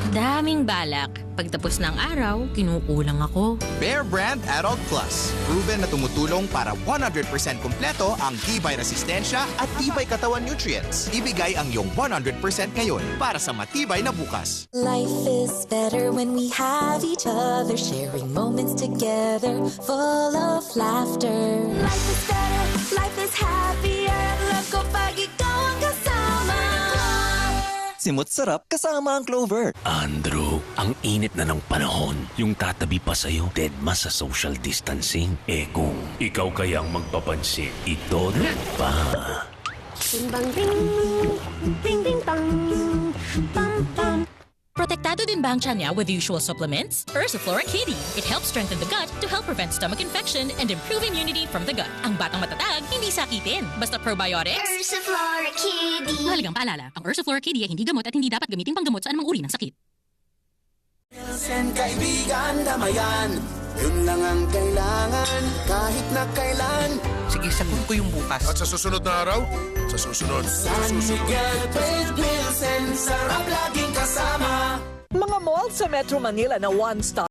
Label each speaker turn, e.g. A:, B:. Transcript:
A: Daming balak. Pagtapos ng araw, kinukulang ako.
B: Bear Brand Adult Plus. Proven na tumutulong para 100% kumpleto ang tibay resistensya at tibay katawan nutrients. Ibigay ang iyong 100% ngayon para sa matibay na bukas.
C: Life is better when we have each other, sharing moments together, full of laughter. Life is better, life is happier. Love ko pag ikaw ang kasama.
D: Simot sarap kasama ang Clover.
E: Andrew, ang init na ng panahon. Yung tatabi pa sa'yo, deadma sa social distancing. Eh kung ikaw kayang magpapansin, ito na pa.
F: Bing bang bing, bing bing bang, bam bam.
A: Protektado din ba ang tiyan niya with usual supplements? Ursiflora Kitty. It helps strengthen the gut to help prevent stomach infection and improve immunity from the gut. Ang batang matatag, hindi sakitin. Basta probiotics.
F: Ursiflora Kitty.
A: Mahalagang paalala, ang Ursiflora Kitty ay hindi gamot at hindi dapat gamitin panggamot sa anumang uri ng sakit.
G: Pilsen kaibigan, damayan. Yun lang ang kailangan, kahit na kailan.
H: Sige, sagot ko yung bukas.
I: At sa susunod na araw? Sa susunod.
G: San Miguel Trade Pilsen, sarap laging kasama.
J: Mga mall sa Metro Manila na one-stop